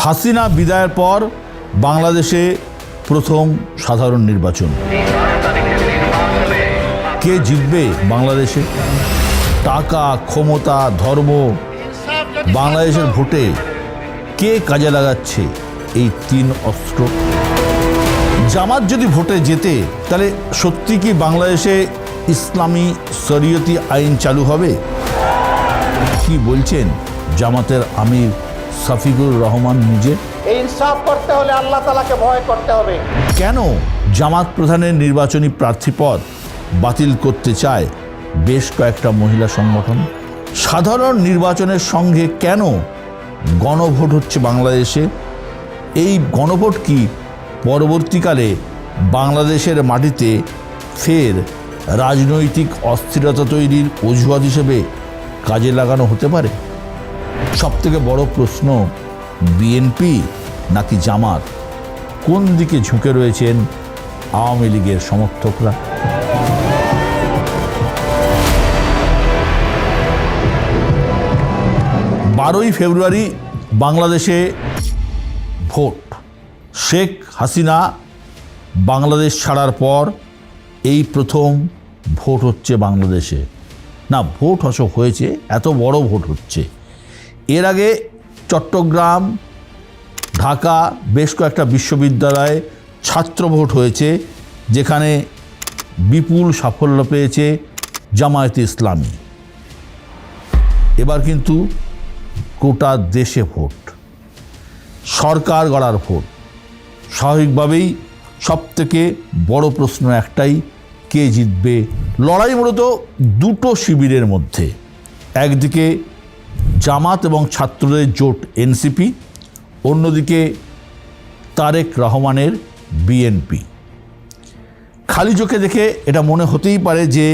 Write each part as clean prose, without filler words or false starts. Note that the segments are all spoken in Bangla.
হাসিনা বিদায়ের পর বাংলাদেশে প্রথম সাধারণ নির্বাচন। কে জিতবে বাংলাদেশে? টাকা, ক্ষমতা, ধর্ম, বাংলাদেশের ভোটে কে কাজে লাগাচ্ছে এই তিন অস্ত্র? জামাত যদি ভোটে জেতে তাহলে সত্যি কি বাংলাদেশে ইসলামী শরীয়তি আইন চালু হবে? কি বলছেন জামাতের আমির শফিকুর রহমান নিজে? এই ইনসাফ করতে হলে আল্লাহ তাআলাকে ভয় করতে হবে। কেন জামাত প্রধানের নির্বাচনী প্রার্থীপদ বাতিল করতে চায় বেশ কয়েকটা মহিলা সংগঠন? সাধারণ নির্বাচনের সঙ্গে কেন গণভোট হচ্ছে বাংলাদেশে? এই গণভোট কি পরবর্তীকালে বাংলাদেশের মাটিতে ফের রাজনৈতিক অস্থিরতা তৈরির অজুহাত হিসেবে কাজে লাগানো হতে পারে? সবথেকে বড় প্রশ্ন, বিএনপি নাকি জামাত, কোন দিকে ঝুঁকে রয়েছেন আওয়ামী লীগের সমর্থকরা? 12ই ফেব্রুয়ারি বাংলাদেশে ভোট। শেখ হাসিনা বাংলাদেশ ছাড়ার পর এই প্রথম ভোট হচ্ছে বাংলাদেশে। না, ভোট হয়েছে, এত বড় ভোট হচ্ছে। এর আগে চট্টগ্রাম, ঢাকা বেশ কয়েকটা বিশ্ববিদ্যালয়ে ছাত্র ভোট হয়েছে, যেখানে বিপুল সাফল্য পেয়েছে জামায়াতে ইসলামী। এবার কিন্তু গোটা দেশে ভোট, সরকার গড়ার ভোট। স্বাভাবিকভাবেই সবথেকে বড় প্রশ্ন একটাই, কে জিতবে? লড়াই মূলত দুটো শিবিরের মধ্যে। একদিকে জামাত এবং ছাত্রদের জোট এনসিপি, অন্যদিকে তারেক রহমানের বিএনপি। খালি চোখে দেখে এটা মনে হতেই পারে যে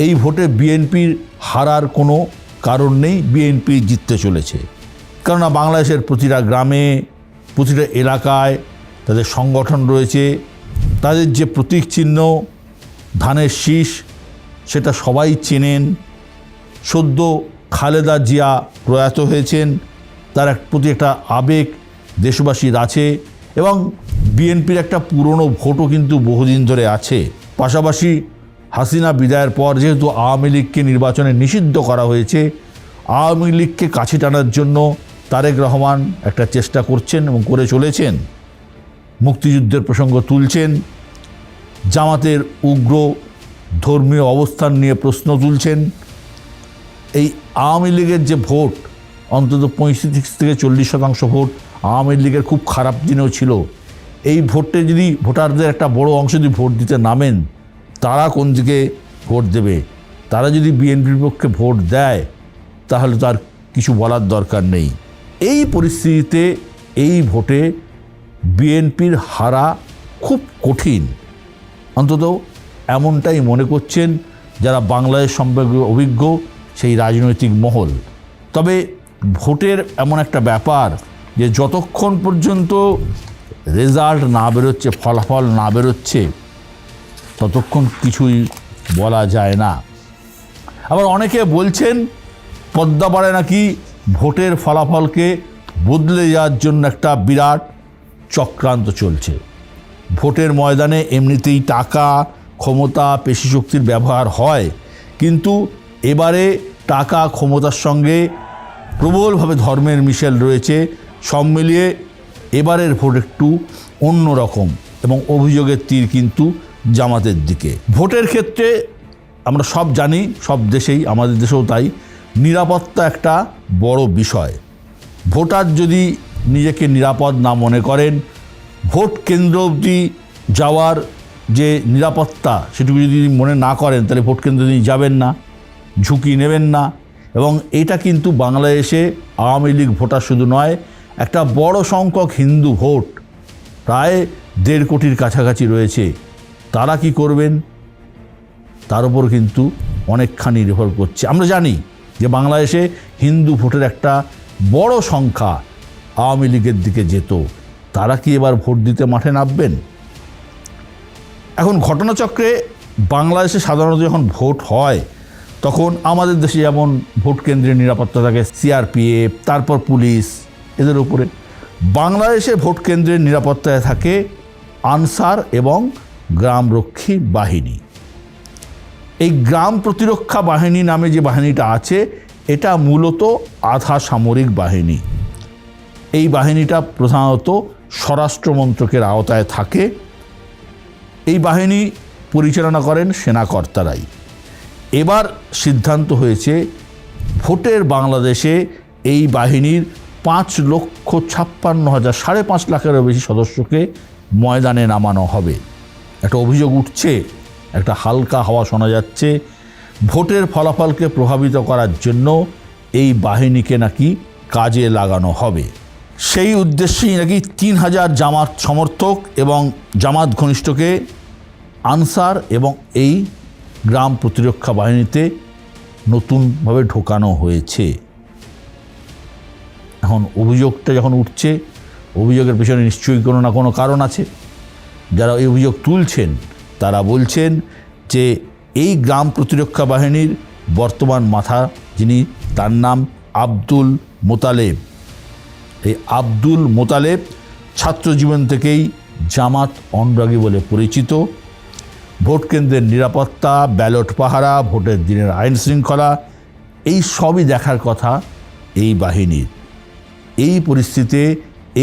এই ভোটে বিএনপির হারার কোনো কারণ নেই, বিএনপি জিততে চলেছে। কেননা বাংলাদেশের প্রতিটা গ্রামে, প্রতিটা এলাকায় তাদের সংগঠন রয়েছে, তাদের যে প্রতীক চিহ্ন ধানের শীষ, সেটা সবাই চেনেন। সদ্য খালেদা জিয়া প্রয়াত হয়েছেন, তার প্রতি একটা আবেগ দেশবাসীর আছে, এবং বিএনপির একটা পুরনো ভোটও কিন্তু বহুদিন ধরে আছে। পাশাপাশি হাসিনা বিদায়ের পর যেহেতু আওয়ামী লীগকে নির্বাচনে নিষিদ্ধ করা হয়েছে, আওয়ামী লীগকে কাছে টানার জন্য তারেক রহমান একটা চেষ্টা করছেন এবং করে চলেছেন। মুক্তিযুদ্ধের প্রসঙ্গ তুলছেন, জামাতের উগ্র ধর্মীয় অবস্থান নিয়ে প্রশ্ন তুলছেন। এই আওয়ামী লীগের যে ভোট, অন্তত 35 থেকে 40% ভোট আওয়ামী লীগের খুব খারাপ দিনেও ছিল। এই ভোটে যদি ভোটারদের একটা বড় অংশ যদি ভোট দিতে নামেন, তারা কোন দিকে ভোট দেবে? তারা যদি বিএনপির পক্ষে ভোট দেয় তাহলে তো আর কিছু বলার দরকার নেই। এই পরিস্থিতিতে এই ভোটে বিএনপির হারা খুব কঠিন, অন্তত এমনটাই মনে করছেন যারা বাংলাদেশ সম্পর্কে অভিজ্ঞ সেই রাজনৈতিক মহল। তবে ভোটের এমন একটা ব্যাপার যে যতক্ষণ পর্যন্ত রেজাল্ট না বেরোচ্ছে, ফলাফল না বেরোচ্ছে, ততক্ষণ কিছুই বলা যায় না। আবার অনেকে বলছেন পদ্মাপাড়ে নাকি ভোটের ফলাফলকে বদলে যাওয়ার জন্য একটা বিরাট চক্রান্ত চলছে। ভোটের ময়দানে এমনিতেই টাকা, ক্ষমতা, পেশিশক্তির ব্যবহার হয়, কিন্তু এবারে টাকা, ক্ষমতার সঙ্গে প্রবলভাবে ধর্মের মিশেল রয়েছে। সব মিলিয়ে এবারের ভোট একটু অন্যরকম, এবং অভিযোগের তীর কিন্তু জামাতের দিকে। ভোটের ক্ষেত্রে আমরা সব জানি, সব দেশেই, আমাদের দেশেও তাই, নিরাপত্তা একটা বড় বিষয়। ভোটার যদি নিজেকে নিরাপদ না মনে করেন, ভোট কেন্দ্র অবধি যাওয়ার যে নিরাপত্তা সেটুকু যদি মনে না করেন, তাহলে ভোট কেন্দ্রে তিনি যাবেন না, ঝুঁকি নেবেন না। এবং এটা কিন্তু বাংলাদেশে আওয়ামী লীগ ভোটার শুধু নয়, একটা বড় সংখ্যক হিন্দু ভোট, প্রায় 1.5 কোটির কাছাকাছি রয়েছে। তারা কি করবেন তার উপর কিন্তু অনেকখানি নির্ভর করছে। আমরা জানি যে বাংলাদেশে হিন্দু ভোটের একটা বড় সংখ্যা আওয়ামী লীগের দিকে যেত। তারা কি এবার ভোট দিতে মাঠে নামবেন? এখন ঘটনাচক্রে বাংলাদেশে সাধারণত যখন ভোট হয়, তখন আমাদের দেশে যেমন ভোট কেন্দ্রের নিরাপত্তা থাকে সিআরপিএফ, তারপর পুলিশ, এদের উপরে বাংলাদেশে ভোট কেন্দ্রের নিরাপত্তায় থাকে আনসার এবং গ্রামরক্ষী বাহিনী। এই গ্রাম প্রতিরক্ষা বাহিনী নামে যে বাহিনীটা আছে এটা মূলত আধা সামরিক বাহিনী। এই বাহিনীটা প্রধানত স্বরাষ্ট্র মন্ত্রকের আওতায় থাকে। এই বাহিনী পরিচালনা করেন সেনাকর্তারাই। এবার সিদ্ধান্ত হয়েছে ভোটের বাংলাদেশে এই বাহিনীর 5,56,000 5.5 লাখেরও বেশি সদস্যকে ময়দানে নামানো হবে। একটা অভিযোগ উঠছে, একটা হালকা হাওয়া শোনা যাচ্ছে, ভোটের ফলাফলকে প্রভাবিত করার জন্য এই বাহিনীকে নাকি কাজে লাগানো হবে। সেই উদ্দেশ্যেই নাকি 3,000 জামাত সমর্থক এবং জামাত ঘনিষ্ঠকে আনসার এবং এই গ্রাম প্রতিরক্ষা বাহিনীতে নতুনভাবে ঢোকানো হয়েছে। এখন অভিযোগটা যখন উঠছে, অভিযোগের পেছনে নিশ্চয়ই কোনো না কোনো কারণ আছে। যারা এই অভিযোগ তুলছেন তারা বলছেন যে এই গ্রাম প্রতিরক্ষা বাহিনীর বর্তমান মাথা যিনি, তার নাম আব্দুল মোতালেব। এই আব্দুল মোতালেব ছাত্র জীবন থেকেই জামাত অনুরাগী বলে পরিচিত। ভোট কেন্দ্রের নিরাপত্তা, ব্যালট পাহারা, ভোটের দিনের আইন শৃঙ্খলা এই সবই দেখার কথা এই বাহিনীর। এই পরিস্থিতিতে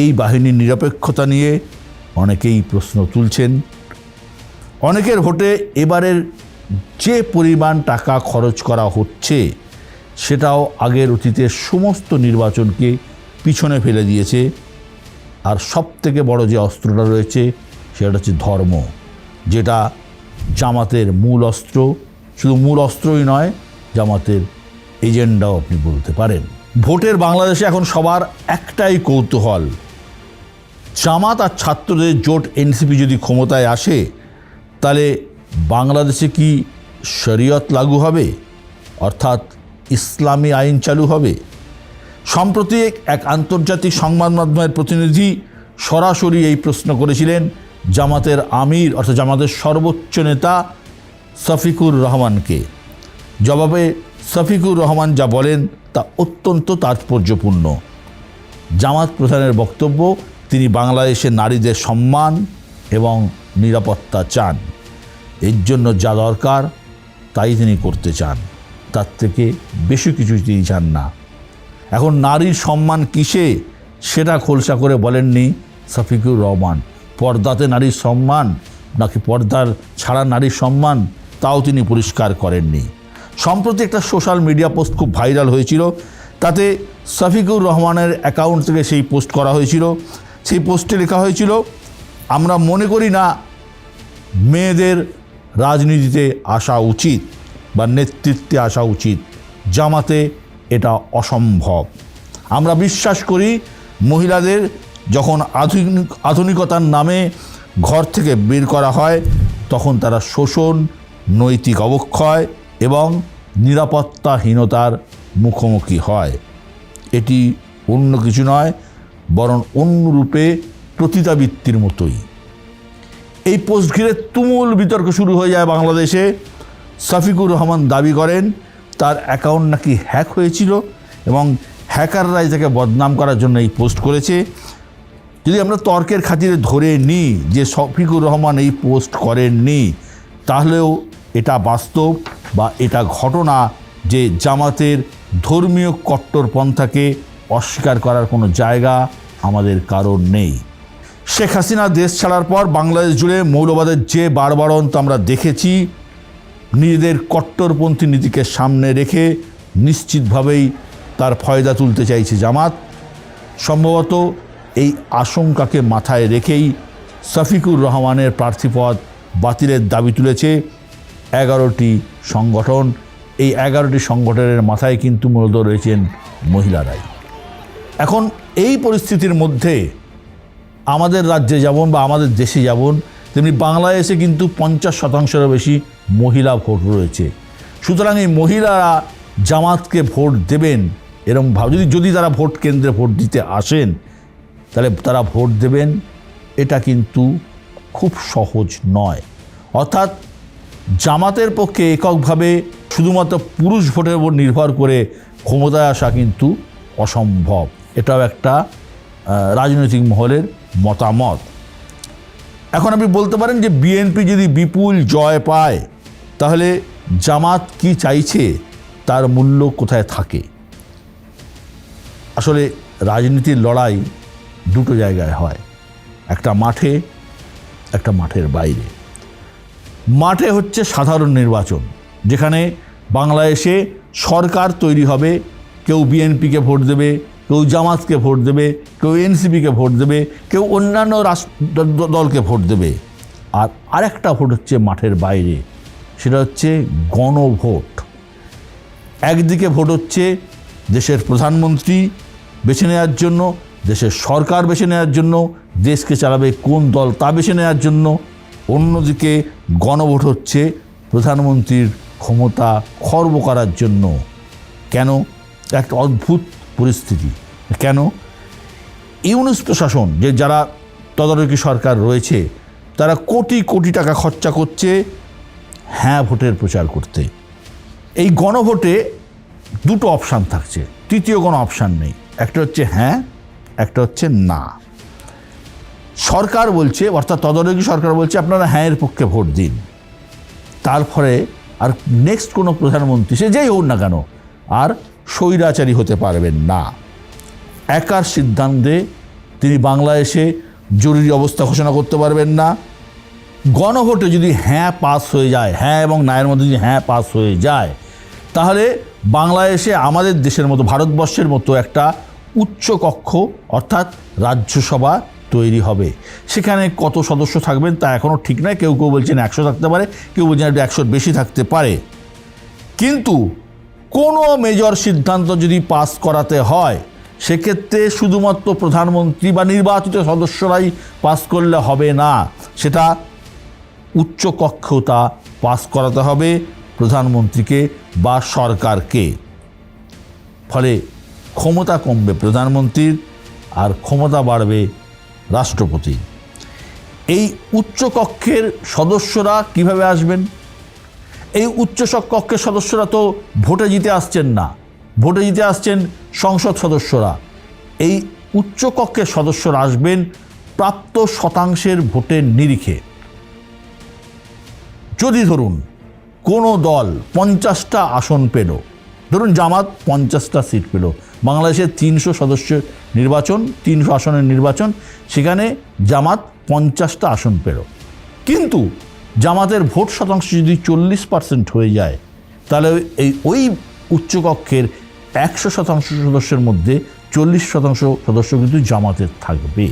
এই বাহিনীর নিরপেক্ষতা নিয়ে অনেকেই প্রশ্ন তুলছেন। অনেকের ভোটে এবারের যে পরিমাণ টাকা খরচ করা হচ্ছে সেটাও আগের অতীতের সমস্ত নির্বাচনকে পিছনে ফেলে দিয়েছে। আর সবথেকে বড় যে অস্ত্রটা রয়েছে সেটা হচ্ছে ধর্ম, যেটা জামাতের মূল অস্ত্র। শুধু মূল অস্ত্রই নয়, জামাতের এজেন্ডাও আপনি বলতে পারেন। ভোটের বাংলাদেশে এখন সবার একটাই কৌতূহল, জামাত আর ছাত্রদের জোট এনসিপি যদি ক্ষমতায় আসে তাহলে বাংলাদেশে কি শরীয়ত লাগু হবে, অর্থাৎ ইসলামী আইন চালু হবে? সম্প্রতি এক আন্তর্জাতিক সংবাদ মাধ্যমের প্রতিনিধি সরাসরি এই প্রশ্ন করেছিলেন জামাতের আমির অর্থাৎ জামাতের সর্বোচ্চ নেতা শফিকুর রহমানকে। জবাবে শফিকুর রহমান যা বলেন তা অত্যন্ত তাৎপর্যপূর্ণ। জামাত প্রধানের বক্তব্য, তিনি বাংলাদেশে নারীদের সম্মান এবং নিরাপত্তা চান। এর জন্য যা দরকার তাই তিনি করতে চান, তার থেকে বেশি কিছু তিনি চান না। এখন নারীর সম্মান কিসে সেটা খোলসা করে বলেননি শফিকুর রহমান। পর্দাতে নারীর সম্মান নাকি পর্দার ছাড়া নারীর সম্মান, তাও তিনি পরিষ্কার করেননি। সম্প্রতি একটা সোশ্যাল মিডিয়া পোস্ট খুব ভাইরাল হয়েছিল। তাতে শফিকুর রহমানের অ্যাকাউন্ট থেকে সেই পোস্ট করা হয়েছিল। সেই পোস্টে লেখা হয়েছিল, আমরা মনে করি না মেয়েদের রাজনীতিতে আসা উচিত বা নেতৃত্বে আসা উচিত। জামাতে এটা অসম্ভব। আমরা বিশ্বাস করি মহিলাদের যখন আধুনিকতার নামে ঘর থেকে বের করা হয় তখন তারা শোষণ, নৈতিক অবক্ষয় এবং নিরাপত্তাহীনতার মুখোমুখি হয়। এটি অন্য কিছু নয়, বরং অন্য রূপে প্রতিতাবৃত্তির মতোই। এই পোস্ট ঘিরে তুমুল বিতর্ক শুরু হয়ে যায় বাংলাদেশে। শফিকুর রহমান দাবি করেন তার অ্যাকাউন্ট নাকি হ্যাক হয়েছিল এবং হ্যাকাররাই তাকে বদনাম করার জন্য এই পোস্ট করেছে। যদি আমরা তর্কের খাতিরে ধরে নিই যে শফিকুর রহমান এই পোস্ট করেননি, তাহলেও এটা বাস্তব বা এটা ঘটনা যে জামাতের ধর্মীয় কট্টরপন্থাকে অস্বীকার করার কোনো জায়গা আমাদের কারণ নেই। শেখ হাসিনা দেশ ছাড়ার পর বাংলাদেশ জুড়ে মৌলবাদের যে বাড়বাড়ন্ত আমরা দেখেছি, নিজেদের কট্টরপন্থী নীতিকে সামনে রেখে নিশ্চিতভাবেই তার ফয়দা তুলতে চাইছে জামাত। সম্ভবত এই আশঙ্কাকে মাথায় রেখেই শফিকুর রহমানের প্রার্থীপদ বাতিলের দাবি তুলেছে 11টি সংগঠন। এই 11টি সংগঠনের মাথায় কিন্তু মূলত রয়েছেন মহিলারাই। এখন এই পরিস্থিতির মধ্যে আমাদের রাজ্যে যেমন বা আমাদের দেশে যেমন, তেমনি বাংলাদেশে কিন্তু 50%-এরও বেশি মহিলা ভোট রয়েছে। সুতরাং এই মহিলারা জামাতকে ভোট দেবেন এরকম যদি তারা ভোট কেন্দ্রে ভোট দিতে আসেন তাহলে তারা ভোট দেবেন, এটা কিন্তু খুব সহজ নয়। অর্থাৎ জামাতের পক্ষে এককভাবে শুধুমাত্র পুরুষ ভোটের উপর নির্ভর করে ক্ষমতায় আসা কিন্তু অসম্ভব। এটাও একটা রাজনৈতিক মহলের মতামত। এখন আপনি বলতে পারেন যে বিএনপি যদি বিপুল জয় পায় তাহলে জামাত কি চাইছে, তার মূল্য কোথায় থাকে? আসলে রাজনীতির লড়াই দুটো জায়গায় হয়, একটা মাঠে, একটা মাঠের বাইরে। মাঠে হচ্ছে সাধারণ নির্বাচন, যেখানে বাংলাদেশে সরকার তৈরি হবে, কেউ বিএনপিকে ভোট দেবে, কেউ জামাতকে ভোট দেবে, কেউ এনসিপিকে ভোট দেবে, কেউ অন্যান্য দলকে ভোট দেবে। আর আরেকটা ভোট হচ্ছে মাঠের বাইরে, সেটা হচ্ছে গণভোট। একদিকে ভোট হচ্ছে দেশের প্রধানমন্ত্রী বেছে নেওয়ার জন্য, দেশের সরকার বেছে নেওয়ার জন্য, দেশকে চালাবে কোন দল তা বেছে নেওয়ার জন্য। অন্যদিকে গণভোট হচ্ছে প্রধানমন্ত্রীর ক্ষমতা খর্ব করার জন্য। কেন? একটা অদ্ভুত পরিস্থিতি। কেন? ইউনূস প্রশাসন, যে যারা তদারকি সরকার রয়েছে, তারা কোটি কোটি টাকা খরচা করছে হ্যাঁ ভোটের প্রচার করতে। এই গণভোটে দুটো অপশান থাকছে, তৃতীয় কোনো অপশান নেই। একটা হচ্ছে হ্যাঁ, একটা হচ্ছে না। সরকার বলছে, অর্থাৎ তদারকি সরকার বলছে আপনারা হ্যাঁয়ের পক্ষে ভোট দিন, তারপরে আর নেক্সট কোনো প্রধানমন্ত্রী, সে যেই হোক না কেন, আর স্বৈরাচারী হতে পারবেন না। একার সিদ্ধান্তে তিনি বাংলাদেশে জরুরি অবস্থা ঘোষণা করতে পারবেন না। গণভোটে যদি হ্যাঁ পাস হয়ে যায়, হ্যাঁ এবং নায়ের মধ্যে যদি হ্যাঁ পাস হয়ে যায়, তাহলে বাংলাদেশে আমাদের দেশের মতো, ভারতবর্ষের মতো একটা উচ্চ কক্ষ অর্থাৎ রাজ্যসভা তৈরি হবে। সেখানে কত সদস্য থাকবেন তা এখনও ঠিক নয়। কেউ কেউ বলছেন 100 থাকতে পারে, কেউ বলছেন 100-র বেশি থাকতে পারে। কিন্তু কোনো মেজর সিদ্ধান্ত যদি পাস করাতে হয়, সেক্ষেত্রে শুধুমাত্র প্রধানমন্ত্রী বা নির্বাচিত সদস্যরাই পাস করলে হবে না, সেটা উচ্চ কক্ষেও তা পাস করাতে হবে প্রধানমন্ত্রীকে বা সরকারকে। ফলে ক্ষমতা কমবে প্রধানমন্ত্রীর আর ক্ষমতা বাড়বে রাষ্ট্রপতি। এই উচ্চকক্ষের সদস্যরা কিভাবে আসবেন? এই উচ্চ কক্ষের সদস্যরা তো ভোটে জিতে আসছেন না, ভোটে জিতে আসছেন সংসদ সদস্যরা। এই উচ্চকক্ষের সদস্যরা আসবেন প্রাপ্ত শতাংশের ভোটের নিরিখে। যদি ধরুন কোনো দল 50টা আসন পেল, ধরুন জামাত 50টা সিট পেল, বাংলাদেশের 300 সদস্যের নির্বাচন, 300 আসনের নির্বাচন, সেখানে জামাত 50টা আসন পেল। কিন্তু জামাতের ভোট শতাংশ যদি 40% হয়ে যায়, তাহলে ওই উচ্চকক্ষের 100% সদস্যের মধ্যে 40% সদস্য কিন্তু জামাতের থাকবে।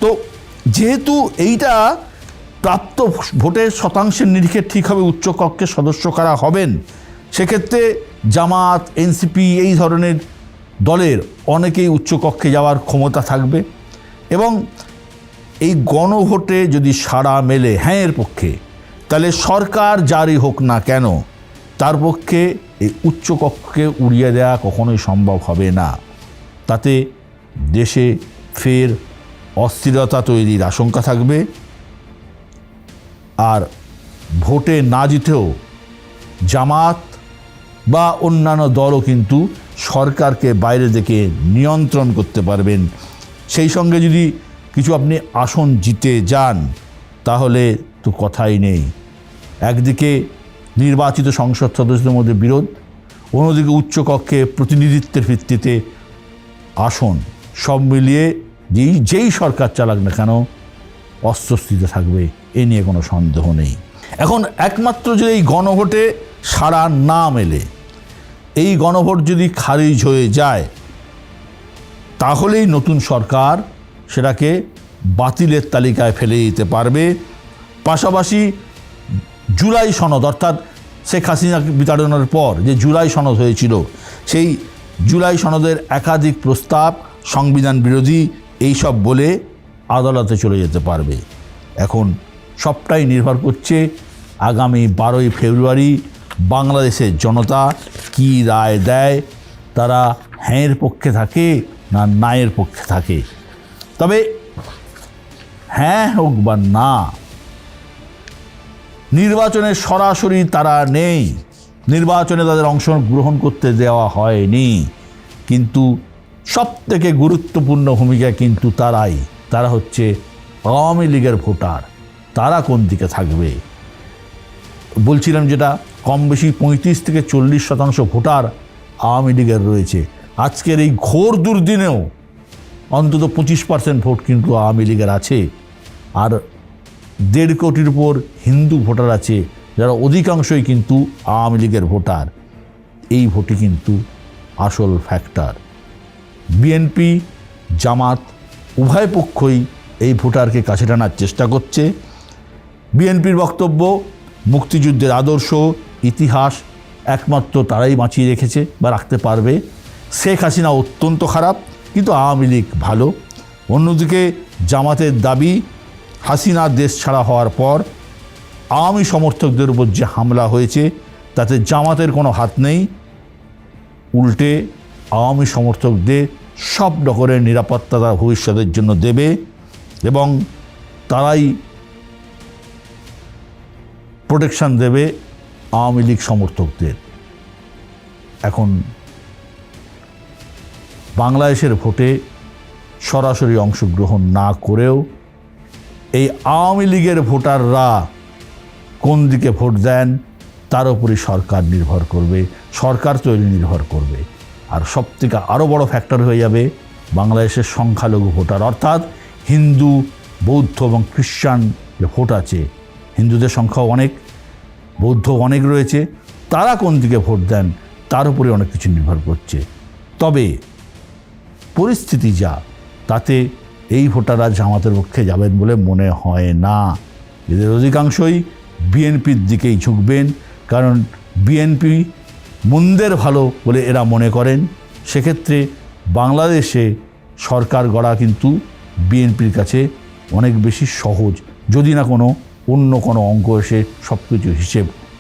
তো যেহেতু এইটা প্রাপ্ত ভোটের শতাংশের নিরিখে ঠিক হবে উচ্চকক্ষের সদস্য কারা হবেন, সেক্ষেত্রে জামাত, এনসিপি এই ধরনের দলের অনেকেই উচ্চকক্ষে যাওয়ার ক্ষমতা থাকবে। এবং এই গণভোটে যদি সাড়া মেলে হ্যাঁয়ের পক্ষে, তাহলে সরকার জারি হোক না কেন, তার পক্ষে এই উচ্চকক্ষকে উড়িয়ে দেওয়া কখনোই সম্ভব হবে না। তাতে দেশে ফের অস্থিরতা তৈরির আশঙ্কা থাকবে। আর ভোটে না জিতেও জামাত বা অন্যান্য দলও কিন্তু সরকারকে বাইরে থেকে নিয়ন্ত্রণ করতে পারবেন। সেই সঙ্গে যদি কিছু আপনি আসন জিতে যান, তাহলে তো কথাই নেই। একদিকে নির্বাচিত সংসদ সদস্যদের মধ্যে বিরোধ, অন্যদিকে উচ্চকক্ষে প্রতিনিধিত্বের ভিত্তিতে আসন, সব মিলিয়ে যেই সরকার চালাক না কেন অস্বস্তিতে থাকবে, এ নিয়ে কোনো সন্দেহ নেই। এখন একমাত্র যদি এই গণভোটে সাড়া না মেলে, এই গণভোট যদি খারিজ হয়ে যায়, তাহলেই নতুন সরকার সেটাকে বাতিলের তালিকায় ফেলে দিতে পারবে। পাশাপাশি জুলাই সনদ, অর্থাৎ শেখ হাসিনা বিতাড়নের পর যে জুলাই সনদ হয়েছিল, সেই জুলাই সনদের একাধিক প্রস্তাব সংবিধান বিরোধী এইসব বলে আদালতে চলে যেতে পারবে। এখন সবটাই নির্ভর করছে আগামী 12ই ফেব্রুয়ারি বাংলাদেশের জনতা কি রায় দেয়, তারা হ্যাঁয়ের পক্ষে থাকে না নায়ের পক্ষে থাকে। তবে হ্যাঁ হোক বা না, নির্বাচনে সরাসরি তারা নেই, নির্বাচনে তাদের অংশগ্রহণ করতে দেওয়া হয়নি, কিন্তু সবথেকে গুরুত্বপূর্ণ ভূমিকা কিন্তু তারা হচ্ছে আওয়ামী লীগের ভোটার। তারা কোন দিকে থাকবে? বলছিলাম যেটা কম বেশি 35 থেকে 40% ভোটার আওয়ামী লীগের রয়েছে। আজকের এই ঘোর দুর্দিনেও অন্তত 25% ভোট কিন্তু আওয়ামী লীগের আছে। আর 1.5 কোটির উপর হিন্দু ভোটার আছে, যারা অধিকাংশই কিন্তু আওয়ামী লীগের ভোটার। এই ভোটই কিন্তু আসল ফ্যাক্টর। বিএনপি জামাত উভয় পক্ষই এই ভোটারকে কাছে টানার চেষ্টা করছে। বিএনপির বক্তব্য, মুক্তিযুদ্ধের আদর্শ ইতিহাস একমাত্র তারাই বাঁচিয়ে রেখেছে বা রাখতে পারবে। শেখ হাসিনা অত্যন্ত খারাপ, কিন্তু আওয়ামী লীগ ভালো। অন্যদিকে জামাতের দাবি, হাসিনা দেশ ছাড়া হওয়ার পর আওয়ামী সমর্থকদের উপর যে হামলা হয়েছে তাতে জামাতের কোনো হাত নেই, উল্টে আওয়ামী সমর্থকদের সব রকমের নিরাপত্তা তারা ভবিষ্যতের জন্য দেবে এবং তারাই প্রোটেকশন দেবে আওয়ামী লীগ সমর্থকদের। এখন বাংলাদেশের ভোটে সরাসরি অংশগ্রহণ না করেও এই আওয়ামী লীগের ভোটাররা কোন দিকে ভোট দেন তার উপরই সরকার নির্ভর করবে, সরকার তৈরি নির্ভর করবে। আর সবথেকে আরও বড় ফ্যাক্টর হয়ে যাবে বাংলাদেশের সংখ্যালঘু ভোটার, অর্থাৎ হিন্দু, বৌদ্ধ এবং খ্রিস্টান যে ভোট আছে। হিন্দুদের সংখ্যাও অনেক, বৌদ্ধ অনেক রয়েছে। তারা কোন দিকে ভোট দেন তার উপরে অনেক কিছু নির্ভর করছে। তবে পরিস্থিতি যা, তাতে এই ভোটাররা জামাতের পক্ষে যাবেন বলে মনে হয় না। এদের অধিকাংশই বিএনপির দিকেই ঝুঁকবেন, কারণ বিএনপি মন্দের ভালো বলে এরা মনে করেন। সেক্ষেত্রে বাংলাদেশে সরকার গড়া কিন্তু বিএনপির কাছে অনেক বেশি সহজ, যদি না অন্য কোনো অঙ্ক এসে সব কিছু হিসেব